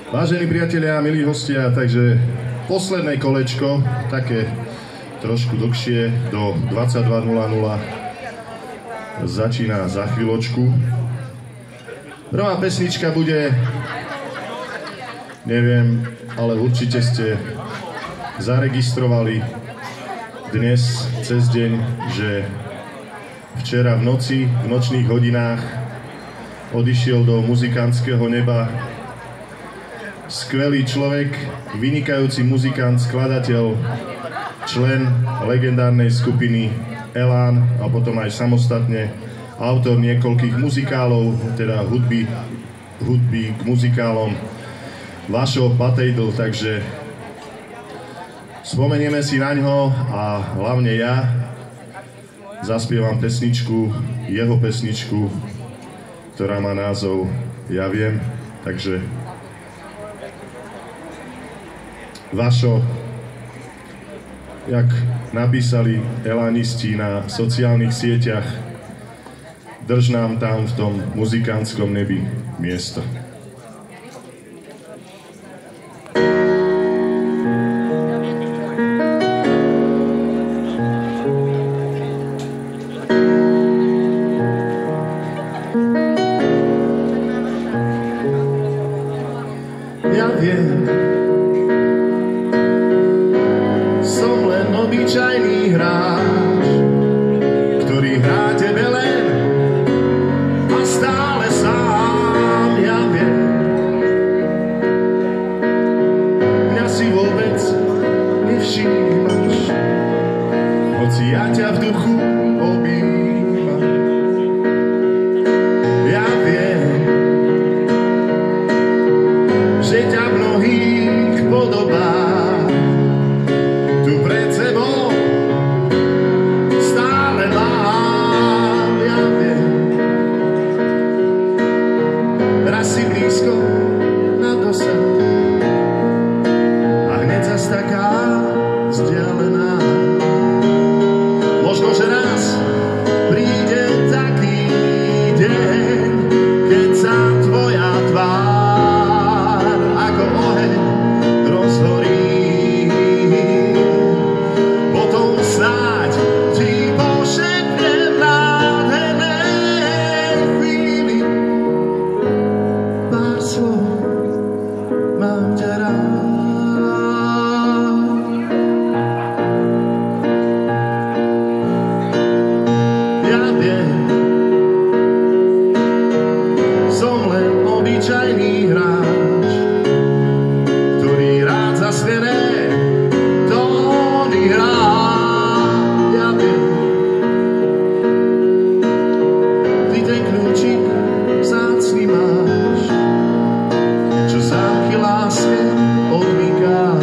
Vážení priatelia a milí hostia, takže posledné kolečko, také trošku dlhšie, do 22:00 začína za chvíľočku. Prvá pesnička bude, neviem, ale určite ste zaregistrovali dnes cez deň, že včera v noci, v nočných hodinách odišiel do muzikantského neba skvelý človek, vynikajúci muzikant, skladateľ, člen legendárnej skupiny Elán a potom aj samostatne autor niekoľkých muzikálov, teda hudby k muzikálom Vašo Patejdl, takže spomenieme si na ňo a hlavne ja zaspievam pesničku, jeho pesničku, ktorá má názov Ja viem, takže Vašo, jak napísali elánisti na sociálnych sieťach, drž nám tam v tom muzikantskom nebi miesto. Ja viem, som len obyčajný hráč, ktorý hrá tebe len a stále sám. Ja viem, mňa si vôbec nevšímaš, hoci ja ťa v duchu objímam. Ja viem, že ťa mnohých podobá tu pred sebou stále mám. Ja viem, raz si blízko na dosah a hneď zas taká vzdialená. Možno, že raz príde taký deň, keď sa tvoja tvár ako oheň rozhorí. Potom snáď ti pošepnem v nádhernej chvíli pár slov, mám ťa rád. Ja viem, som len obyčajný hráč, ktorý rád zasnené tóny hrá. Ja viem, ty ten kľúčik vzácny máš, čo zámky láske odmyká.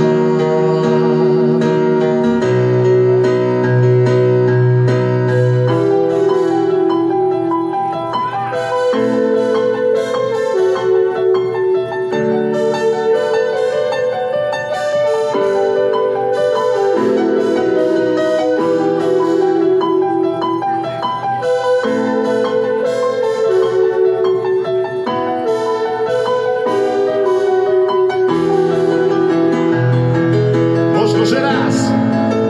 Možno, že raz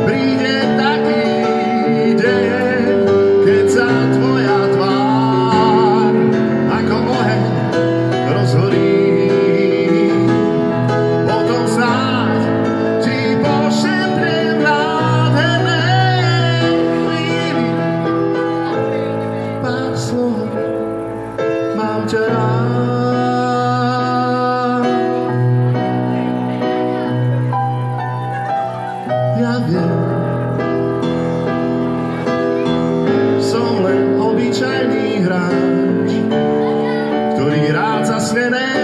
príde taký deň, keď sa tvoja tvár ako oheň rozhorí. Potom snáď ti pošepnem v nádhernej chvíli pár slov, mám ťa rád. Ja viem, som len obyčajný hráč, ktorý rád zasnené